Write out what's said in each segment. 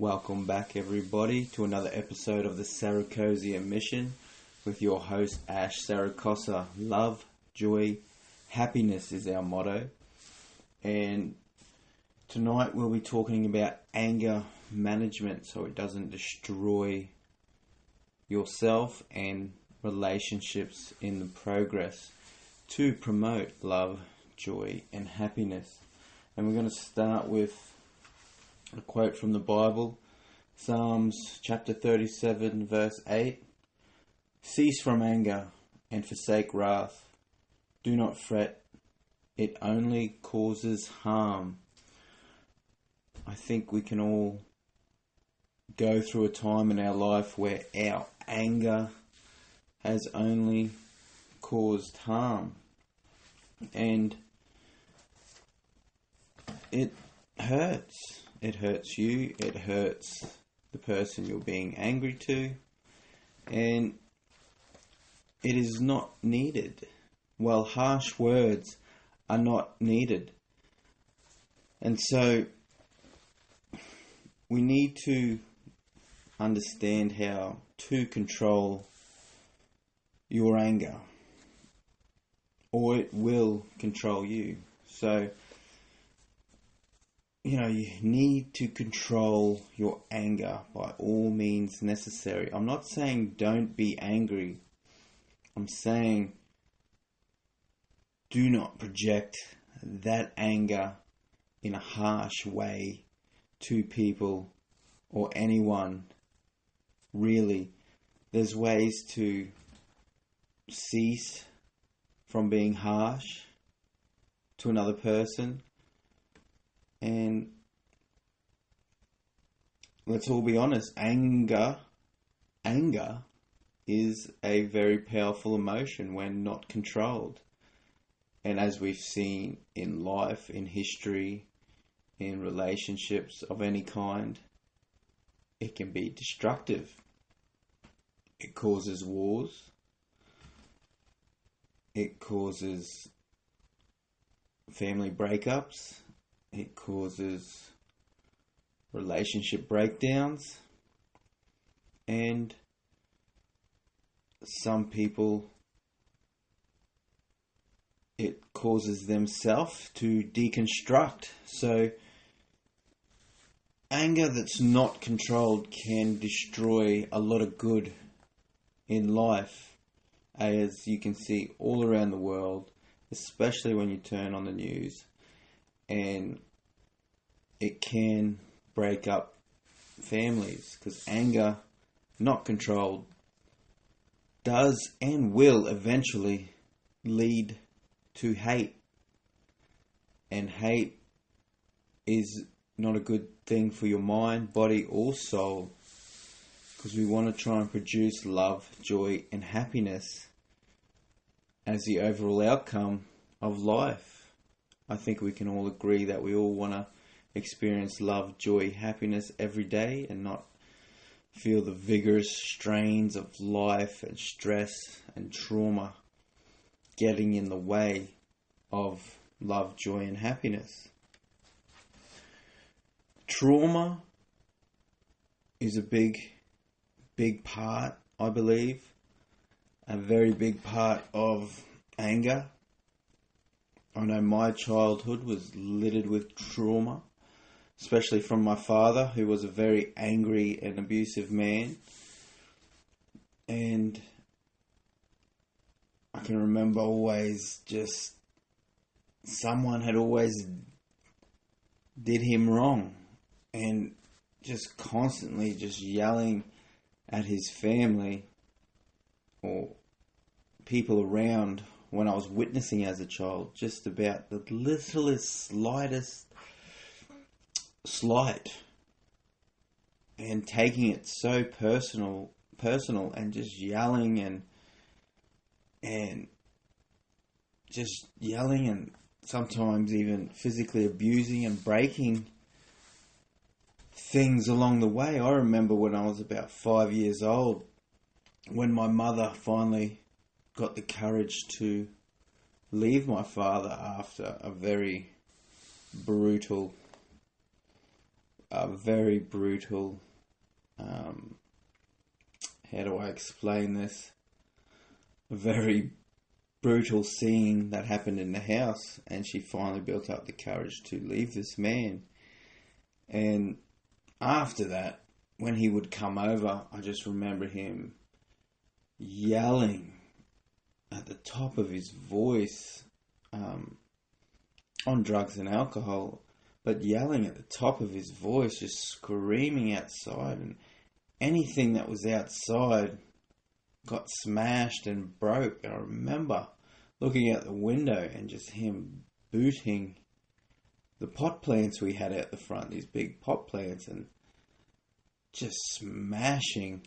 Welcome back, everybody, to another episode of the Saracosia Mission with your host, Ash Saracosa. Love, joy, happiness is our motto. And tonight we'll be talking about anger management so it doesn't destroy yourself and relationships in the progress to promote love, joy, and happiness. And we're going to start with a quote from the Bible, Psalms chapter 37, verse 8. Cease from anger and forsake wrath. Do not fret. It only causes harm. I think we can all go through a time in our life where our anger has only caused harm. And it hurts. It hurts you. It hurts the person you're being angry to. And it is not needed. Well, harsh words are not needed. And so we need to understand how to control your anger, or it will control you. So, you need to control your anger by all means necessary. I'm not saying don't be angry. I'm saying do not project that anger in a harsh way to people or anyone. Really, there's ways to cease from being harsh to another person. And let's all be honest, anger is a very powerful emotion when not controlled. And as we've seen in life, in history, in relationships of any kind, it can be destructive. It causes wars. It causes family breakups. It causes relationship breakdowns. And some people, it causes themselves to deconstruct. So anger that's not controlled can destroy a lot of good in life, as you can see all around the world, especially when you turn on the news. And it can break up families because anger, not controlled, does and will eventually lead to hate. And hate is not a good thing for your mind, body, or soul, because we want to try and produce love, joy, and happiness as the overall outcome of life. I think we can all agree that we all want to experience love, joy, happiness every day and not feel the vigorous strains of life and stress and trauma getting in the way of love, joy, and happiness. Trauma is a big part, I believe, a very big part of anger. I know my childhood was littered with trauma, especially from my father, who was a very angry and abusive man. And I can remember always just someone had always did him wrong, and just constantly just yelling at his family or people around when I was witnessing as a child, just about the littlest, slightest slight, and taking it so personal, and just yelling and just yelling, and sometimes even physically abusing and breaking things along the way. I remember when I was about 5 years old, when my mother finally got the courage to leave my father after a very brutal a very brutal, how do I explain this? A very brutal scene that happened in the house, and she finally built up the courage to leave this man. And after that, when he would come over, I just remember him yelling at the top of his voice, on drugs and alcohol, but yelling at the top of his voice, just screaming outside, and anything that was outside got smashed and broke. I remember looking out the window and just him booting the pot plants we had out the front, these big pot plants, and just smashing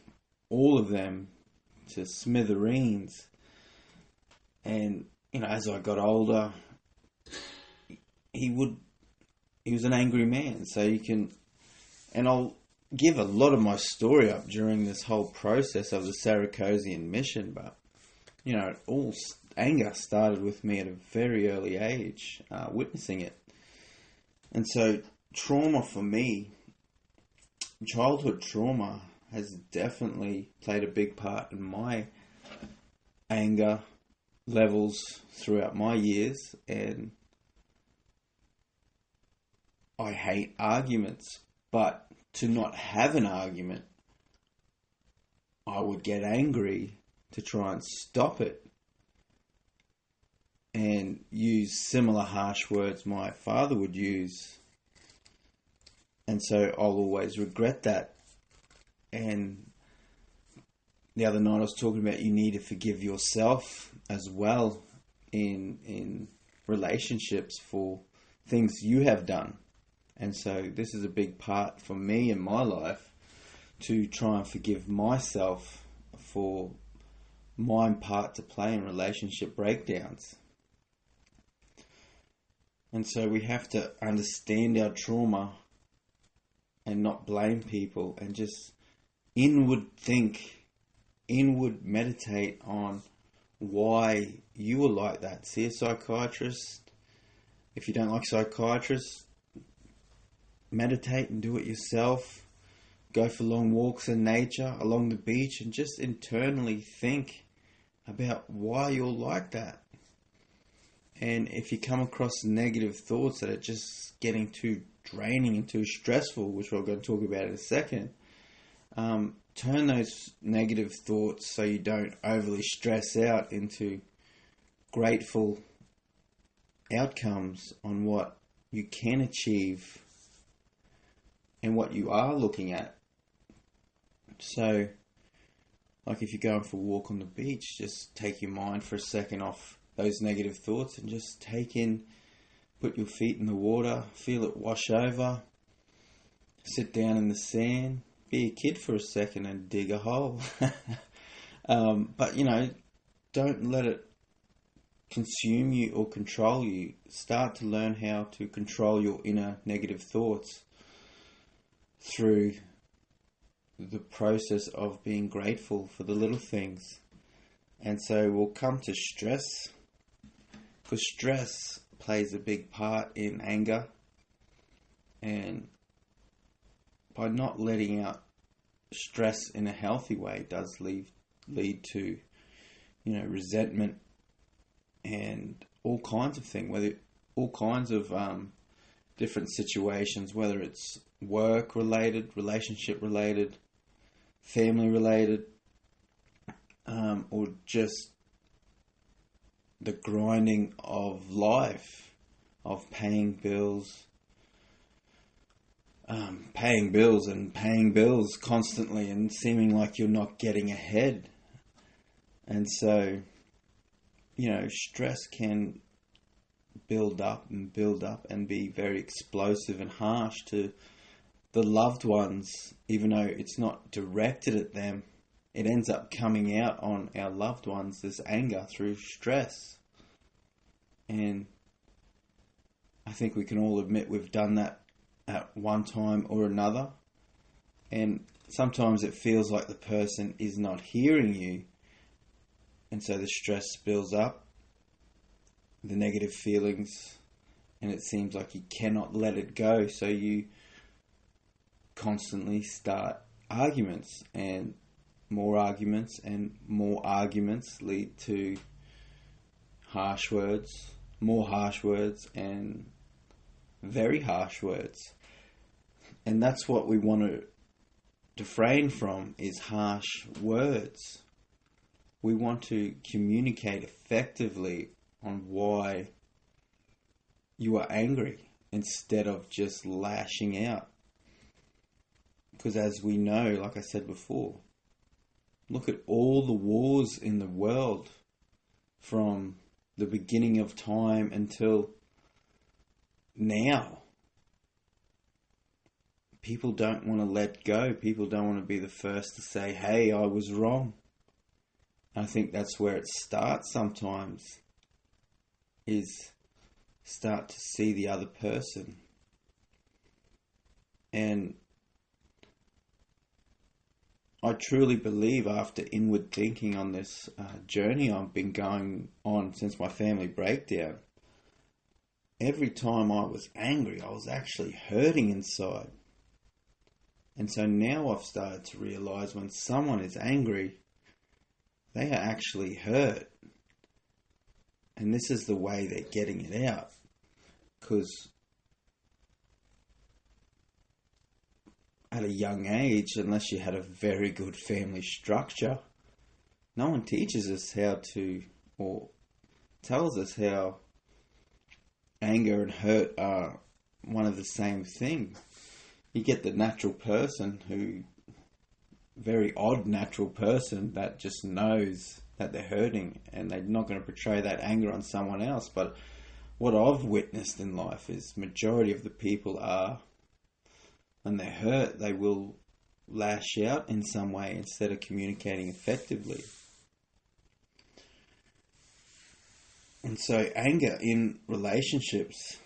all of them to smithereens. And, as I got older, he was an angry man. So and I'll give a lot of my story up during this whole process of the Saracosian mission, but, all anger started with me at a very early age, witnessing it. And so trauma for me, childhood trauma, has definitely played a big part in my anger levels throughout my years. And I hate arguments, but to not have an argument, I would get angry to try and stop it and use similar harsh words my father would use. And so I'll always regret that. And the other night I was talking about you need to forgive yourself as well in relationships for things you have done. And so this is a big part for me in my life, to try and forgive myself for my part to play in relationship breakdowns. And so we have to understand our trauma and not blame people, and just inward meditate on why you were like that. See a psychiatrist. If you don't like psychiatrists, meditate and do it yourself. Go for long walks in nature, along the beach, and just internally think about why you're like that. And if you come across negative thoughts that are just getting too draining and too stressful, which we're going to talk about in a second, turn those negative thoughts, so you don't overly stress out, into grateful outcomes on what you can achieve and what you are looking at. So, like if you're going for a walk on the beach, just take your mind for a second off those negative thoughts and just put your feet in the water, feel it wash over, sit down in the sand, be a kid for a second and dig a hole. But, don't let it consume you or control you. Start to learn how to control your inner negative thoughts through the process of being grateful for the little things. And so we'll come to stress, because stress plays a big part in anger, and by not letting out stress in a healthy way does lead to resentment and all kinds of things, all kinds of different situations, whether it's work related, relationship related, family related, or just the grinding of life, of paying bills and paying bills constantly, and seeming like you're not getting ahead. And so, stress can build up and be very explosive and harsh to the loved ones, even though it's not directed at them. It ends up coming out on our loved ones, this anger, through stress. And I think we can all admit we've done that at one time or another. And sometimes it feels like the person is not hearing you. And so the stress builds up, the negative feelings, and it seems like you cannot let it go. So you constantly start arguments, and more arguments and more arguments lead to harsh words, more harsh words, and very harsh words. And that's what we want to refrain from, is harsh words. We want to communicate effectively on why you are angry instead of just lashing out. Because as we know, like I said before, look at all the wars in the world from the beginning of time until now. People don't want to let go. People don't want to be the first to say, hey, I was wrong. I think that's where it starts sometimes, is start to see the other person. And I truly believe, after inward thinking on this journey I've been going on since my family breakdown, every time I was angry, I was actually hurting inside. And so now I've started to realise when someone is angry, they are actually hurt. And this is the way they're getting it out. Because at a young age, unless you had a very good family structure, no one teaches us how to, or tells us how anger and hurt are one of the same thing. You get the natural person very odd natural person that just knows that they're hurting, and they're not going to portray that anger on someone else. But what I've witnessed in life is majority of the people are, when they're hurt, they will lash out in some way instead of communicating effectively. And so anger in relationships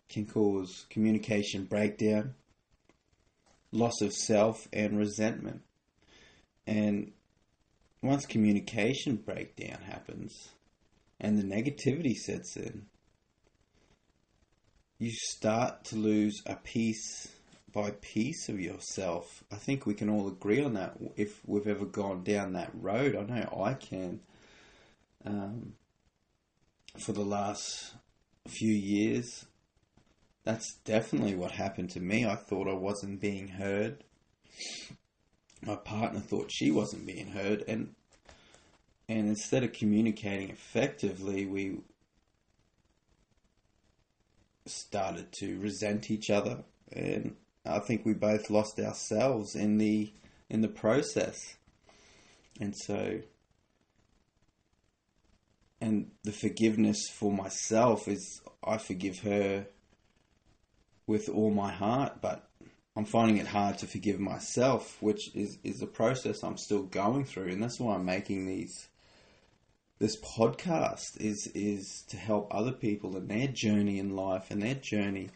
can cause communication breakdown, loss of self, and resentment. And once communication breakdown happens and the negativity sets in, you start to lose a piece by piece of yourself. I think we can all agree on that if we've ever gone down that road. I know I can. For the last few years, that's definitely what happened to me. I thought I wasn't being heard. My partner thought she wasn't being heard. And instead of communicating effectively, we started to resent each other. And I think we both lost ourselves in the process. And so, and the forgiveness for myself is, I forgive her with all my heart, but I'm finding it hard to forgive myself, which is a process I'm still going through. And that's why I'm making this podcast is to help other people in their journey in life and their journey.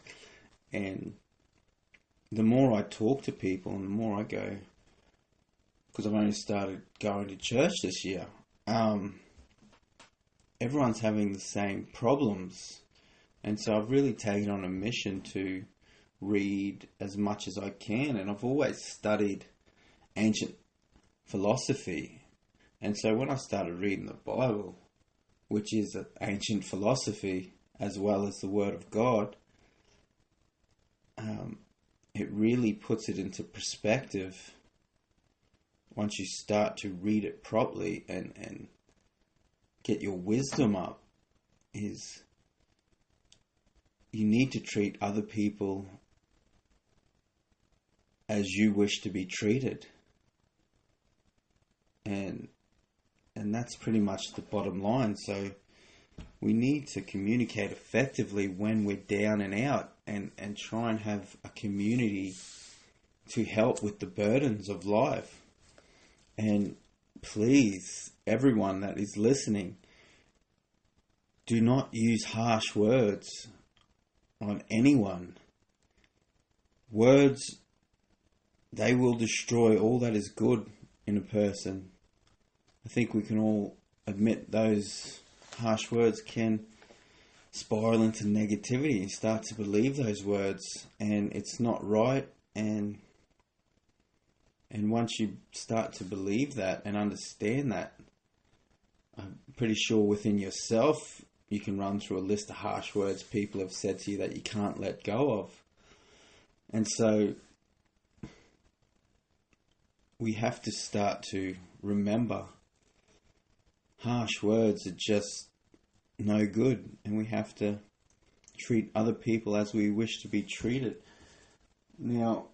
And the more I talk to people and the more I go, because I've only started going to church this year, everyone's having the same problems. And so I've really taken on a mission to read as much as I can. And I've always studied ancient philosophy. And so when I started reading the Bible, which is an ancient philosophy as well as the Word of God, it really puts it into perspective once you start to read it properly and get your wisdom up, is you need to treat other people as you wish to be treated. And that's pretty much the bottom line. So we need to communicate effectively when we're down and out, and try and have a community to help with the burdens of life. And please, everyone that is listening, do not use harsh words on anyone. Words, they will destroy all that is good in a person. I think we can all admit those harsh words can spiral into negativity and start to believe those words, and it's not right. And once you start to believe that and understand that, I'm pretty sure within yourself you can run through a list of harsh words people have said to you that you can't let go of. And so we have to start to remember harsh words are just no good, and we have to treat other people as we wish to be treated. Now,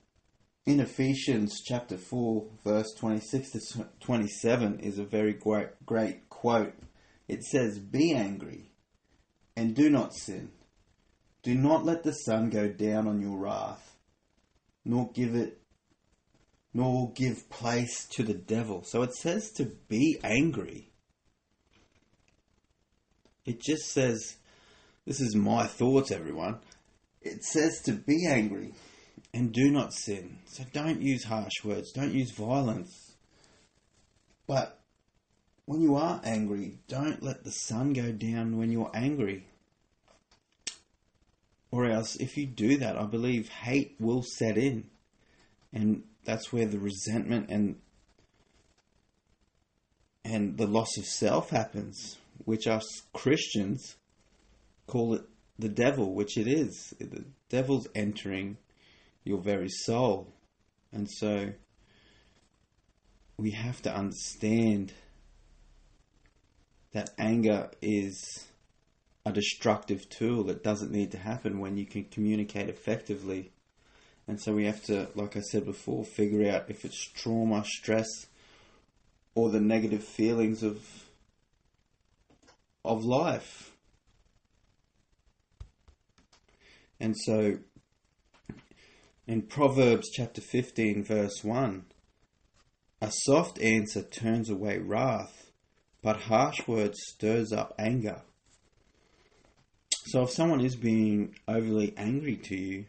in Ephesians chapter 4, verse 26 to 27 is a very great quote. It says, "Be angry and do not sin. Do not let the sun go down on your wrath, nor give place to the devil." So it says to be angry. It just says, this is my thoughts, everyone. It says to be angry and do not sin. So don't use harsh words. Don't use violence. But when you are angry, don't let the sun go down when you're angry. Or else, if you do that, I believe hate will set in. And that's where the resentment and the loss of self happens, which us Christians call it the devil, which it is. The devil's entering your very soul. And so we have to understand that anger is a destructive tool. It doesn't need to happen when you can communicate effectively. And so we have to, like I said before, figure out if it's trauma, stress, or the negative feelings of life. And so in Proverbs chapter 15 verse 1, a soft answer turns away wrath, but harsh words stirs up anger. So if someone is being overly angry to you,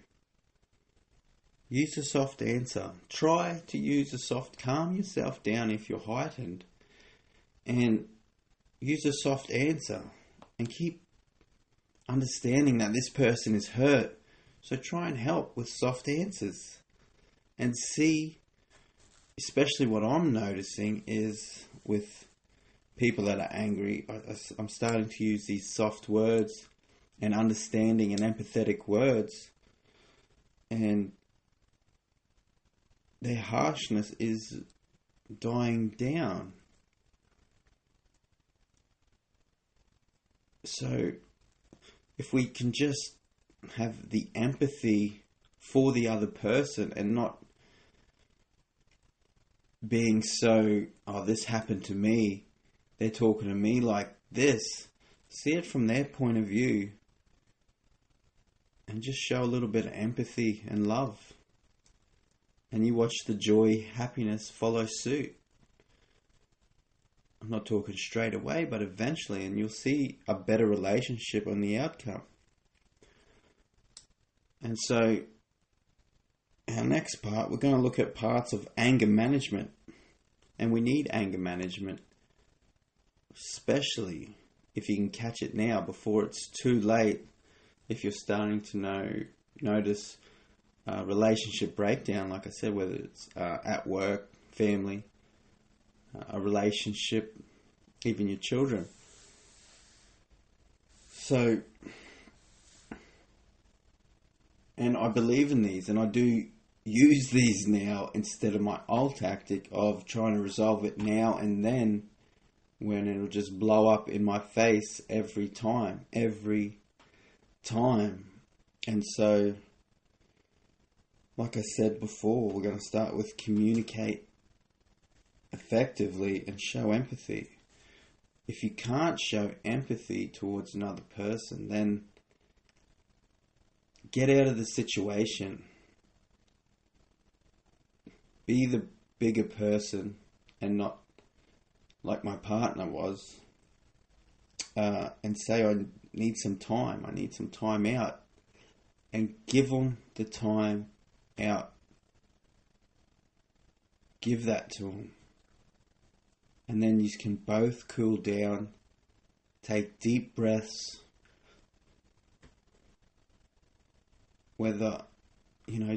use a soft answer. Try to use a soft, calm yourself down if you're heightened, and use a soft answer, and keep understanding that this person is hurt. So try and help with soft answers, and see, especially what I'm noticing is with people that are angry, I'm starting to use these soft words and understanding and empathetic words, and their harshness is dying down. So if we can just have the empathy for the other person and not being so, oh, this happened to me, they're talking to me like this, see it from their point of view and just show a little bit of empathy and love. And you watch the joy, happiness follow suit. I'm not talking straight away, but eventually, and you'll see a better relationship on the outcome. And so, our next part, we're going to look at parts of anger management. And we need anger management, especially if you can catch it now before it's too late. If you're starting to notice relationship breakdown, like I said, whether it's at work, family, a relationship, even your children. So, and I believe in these, and I do use these now instead of my old tactic of trying to resolve it now and then, when it'll just blow up in my face every time. And so, like I said before, we're going to start with communicate effectively and show empathy. If you can't show empathy towards another person, then get out of the situation. Be the bigger person and not like my partner was, and say, I need some time out, and give them the time out. Give that to them. And then you can both cool down, take deep breaths, whether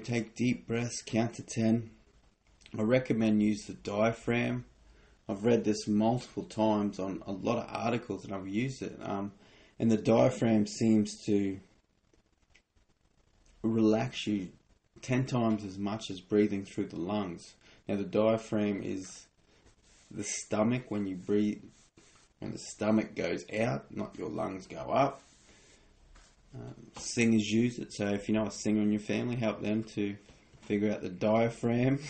take deep breaths, count to 10. I recommend use the diaphragm. I've read this multiple times on a lot of articles and I've used it. And the diaphragm seems to relax you 10 times as much as breathing through the lungs. Now, the diaphragm is the stomach when you breathe. When the stomach goes out, not your lungs go up. Singers use it, so if you know a singer in your family, help them to figure out the diaphragm.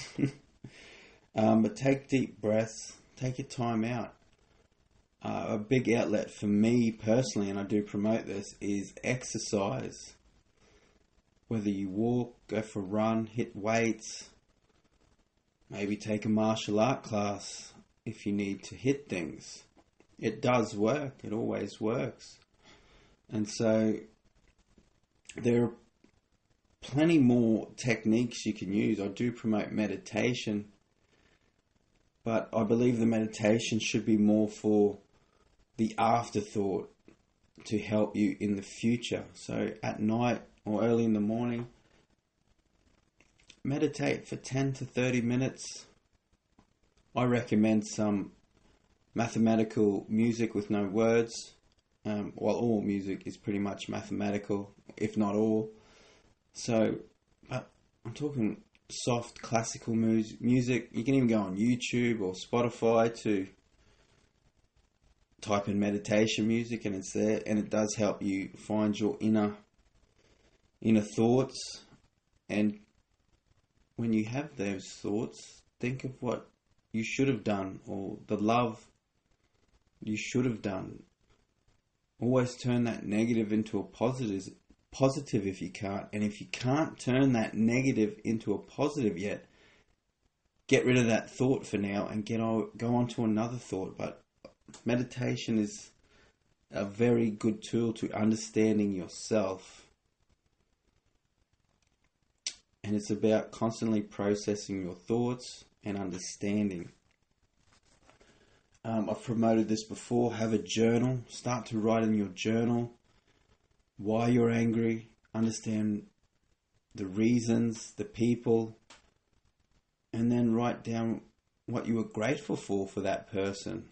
But take deep breaths, take your time out. A big outlet for me personally, and I do promote this, is exercise. Whether you walk, go for a run, hit weights, maybe take a martial art class if you need to hit things. It does work. It always works. And so there are plenty more techniques you can use. I do promote meditation, but I believe the meditation should be more for the afterthought to help you in the future. So at night or early in the morning, meditate for 10 to 30 minutes. I recommend some mathematical music with no words. Well, all music is pretty much mathematical, if not all. So, I'm talking soft classical music. You can even go on YouTube or Spotify to type in meditation music, and it's there, and it does help you find your inner thoughts. And when you have those thoughts, think of what you should have done or the love you should have done. Always turn that negative into a positive if you can't. And if you can't turn that negative into a positive yet, get rid of that thought for now and go on to another thought. But meditation is a very good tool to understanding yourself. And it's about constantly processing your thoughts and understanding. I've promoted this before. Have a journal. Start to write in your journal why you're angry. Understand the reasons, the people, and then write down what you were grateful for that person.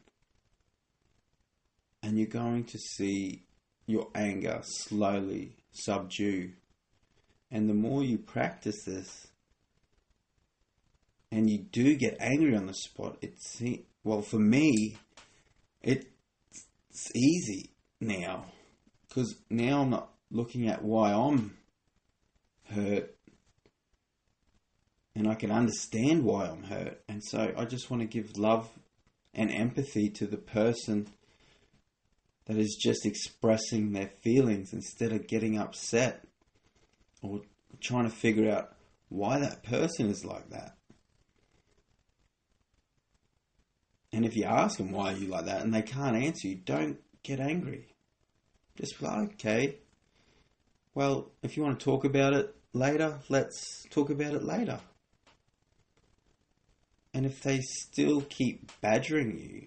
And you're going to see your anger slowly subdue. And the more you practice this, and you do get angry on the spot, well, for me, it's easy now. Because now I'm not looking at why I'm hurt. And I can understand why I'm hurt. And so I just want to give love and empathy to the person that is just expressing their feelings instead of getting upset or trying to figure out why that person is like that. And if you ask them why are you like that and they can't answer you, don't get angry. Just be like, okay, well, if you want to talk about it later, let's talk about it later. And if they still keep badgering you,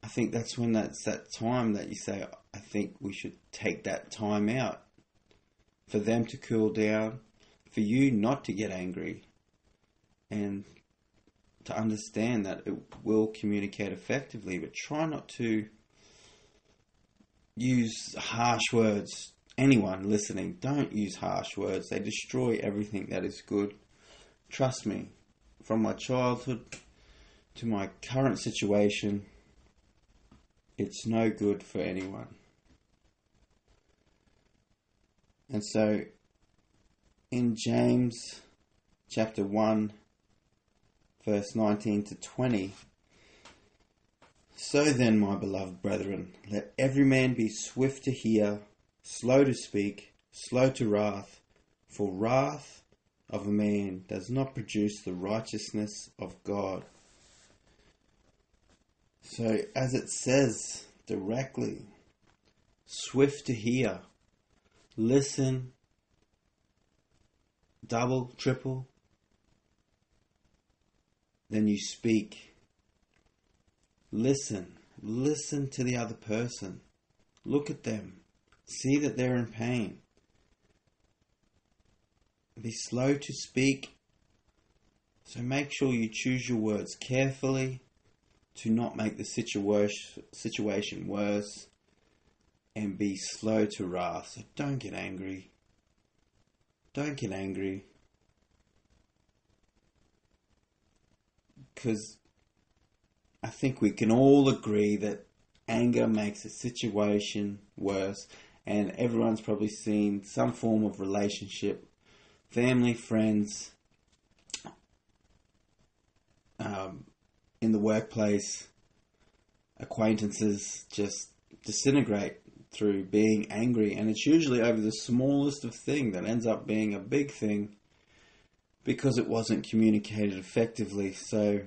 I think that's when that's that time that you say, I think we should take that time out for them to cool down, for you not to get angry, and to understand that it will communicate effectively, but try not to use harsh words. Anyone listening, don't use harsh words. They destroy everything that is good. Trust me, from my childhood to my current situation, it's no good for anyone. And so, in James chapter 1, verse 19 to 20, so then, my beloved brethren, let every man be swift to hear, slow to speak, slow to wrath, for wrath of a man does not produce the righteousness of God. So, as it says directly, swift to hear, listen, double, triple, then you speak. Listen to the other person. Look at them. See that they're in pain. Be slow to speak. So make sure you choose your words carefully to not make the situation worse. And be slow to wrath. So don't get angry. Don't get angry. Because I think we can all agree that anger makes a situation worse. And everyone's probably seen some form of relationship, family, friends, in the workplace, acquaintances just disintegrate through being angry. And it's usually over the smallest of thing that ends up being a big thing because it wasn't communicated effectively. So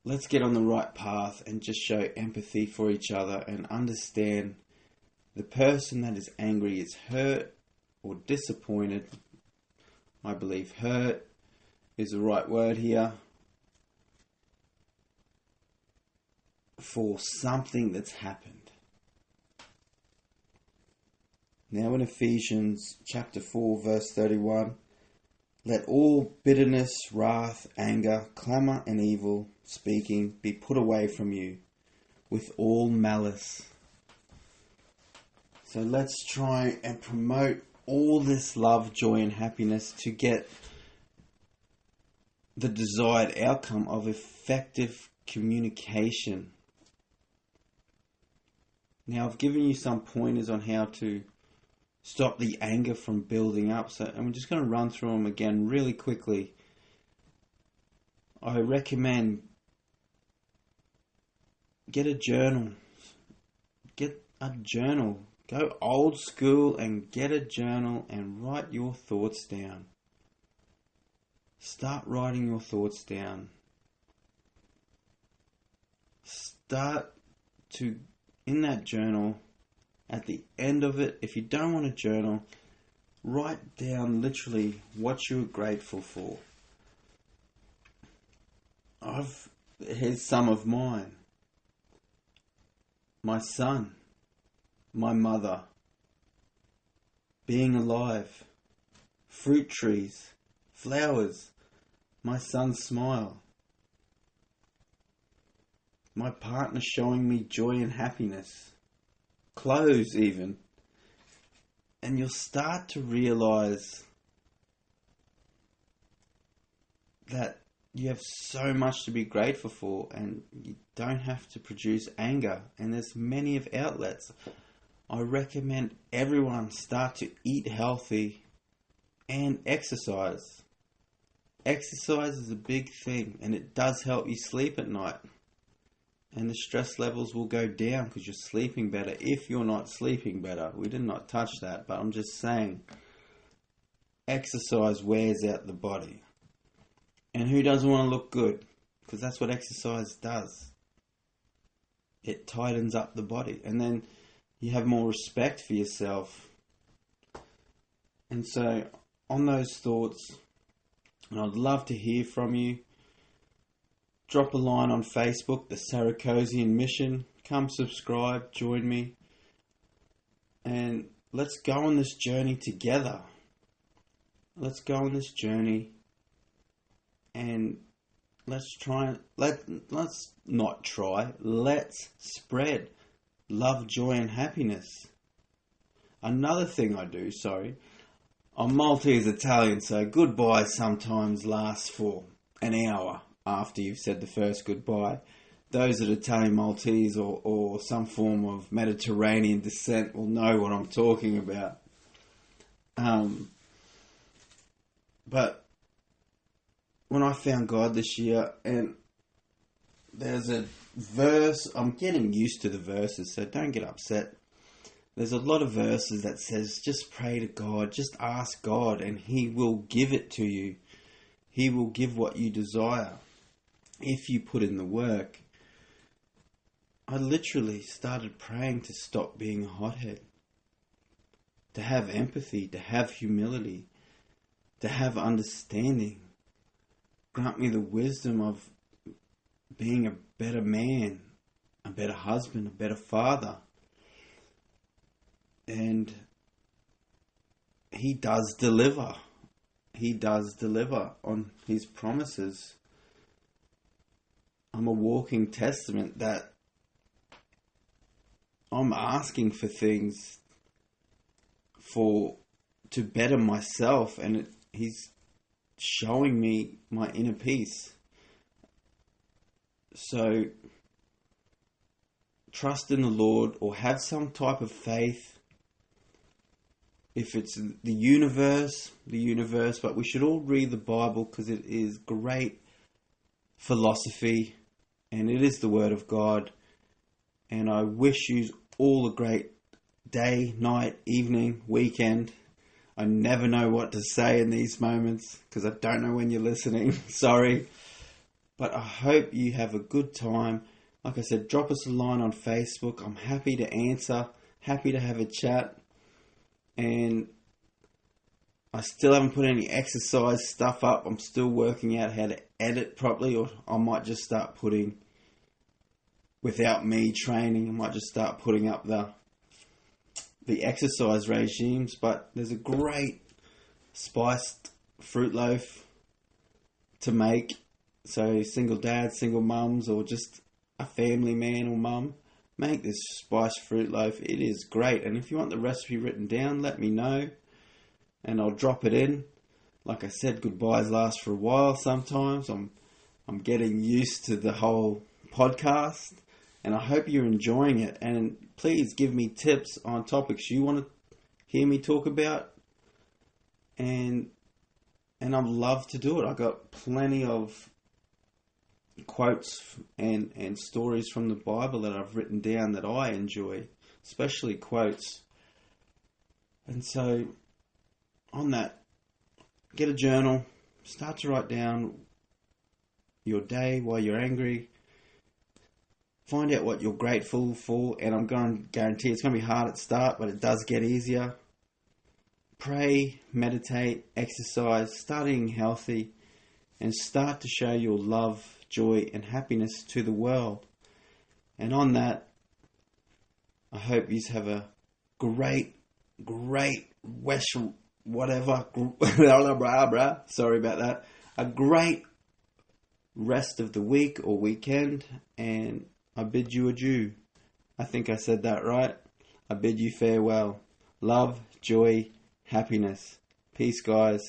let's get on the right path and just show empathy for each other and understand the person that is angry is hurt or disappointed. I believe hurt is the right word here for something that's happened. Now in Ephesians chapter 4 verse 31, let all bitterness, wrath, anger, clamour and evil speaking be put away from you with all malice. So let's try and promote all this love, joy and happiness to get the desired outcome of effective communication. Now I've given you some pointers on how to stop the anger from building up. So I'm just going to run through them again really quickly. I recommend get a journal. Get a journal. Go old school and get a journal and write your thoughts down. Start writing your thoughts down. Start to, in that journal, at the end of it, if you don't want a journal, write down literally what you're grateful for. Here's some of mine. My son, my mother, being alive, fruit trees, flowers, my son's smile, my partner showing me joy and happiness, clothes even. And you'll start to realize that you have so much to be grateful for and you don't have to produce anger. And there's many of outlets. I recommend everyone start to eat healthy and exercise. Exercise is a big thing and it does help you sleep at night. And the stress levels will go down because you're sleeping better. If you're not sleeping better, we did not touch that, but I'm just saying exercise wears out the body. And who doesn't want to look good? Because that's what exercise does. It tightens up the body. And then you have more respect for yourself. And so, on those thoughts, and I'd love to hear from you. Drop a line on Facebook, the Saracosian Mission. Come subscribe, join me. And let's go on this journey together. Let's go on this journey. And let's spread love, joy and happiness. Another thing I do, I'm Maltese Italian, so goodbye sometimes lasts for an hour after you've said the first goodbye. Those that are Italian Maltese or some form of Mediterranean descent will know what I'm talking about. But when I found God this year, and there's a verse, I'm getting used to the verses, so don't get upset. There's a lot of verses that says just pray to God, just ask God, and He will give it to you. He will give what you desire if you put in the work. I literally started praying to stop being a hothead, to have empathy, to have humility, to have understanding. Grant me the wisdom of being a better man, a better husband, a better father. And He does deliver. He does deliver on His promises. I'm a walking testament that I'm asking for things to better myself, and He's showing me my inner peace. So trust in the Lord, or have some type of faith. If it's the universe, but we should all read the Bible because it is great philosophy and it is the Word of God. And I wish you all a great day, night, evening, weekend. I never know what to say in these moments because I don't know when you're listening. Sorry. But I hope you have a good time. Like I said, drop us a line on Facebook. I'm happy to answer, happy to have a chat. And I still haven't put any exercise stuff up. I'm still working out how to edit properly, or I might just start putting, without me training, I might just start putting up the exercise regimes. But there's a great spiced fruit loaf to make. So single dads, single mums, or just a family man or mum, make this spiced fruit loaf. It is great. And if you want the recipe written down, let me know and I'll drop it in. Like I said, goodbyes last for a while sometimes. I'm getting used to the whole podcast, and I hope you're enjoying it. And please give me tips on topics you want to hear me talk about, and I'd love to do it. I got plenty of quotes and stories from the Bible that I've written down that I enjoy, especially quotes. And so on that, get a journal, start to write down your day while you're angry, find out what you're grateful for, and I'm going to guarantee it's going to be hard at the start, but it does get easier. Pray, meditate, exercise, start eating healthy, and start to show your love, joy and happiness to the world. And on that, I hope you have a great sorry about that, a great rest of the week or weekend, and I bid you adieu. I think I said that right. I bid you farewell. Love, joy, happiness. Peace, guys.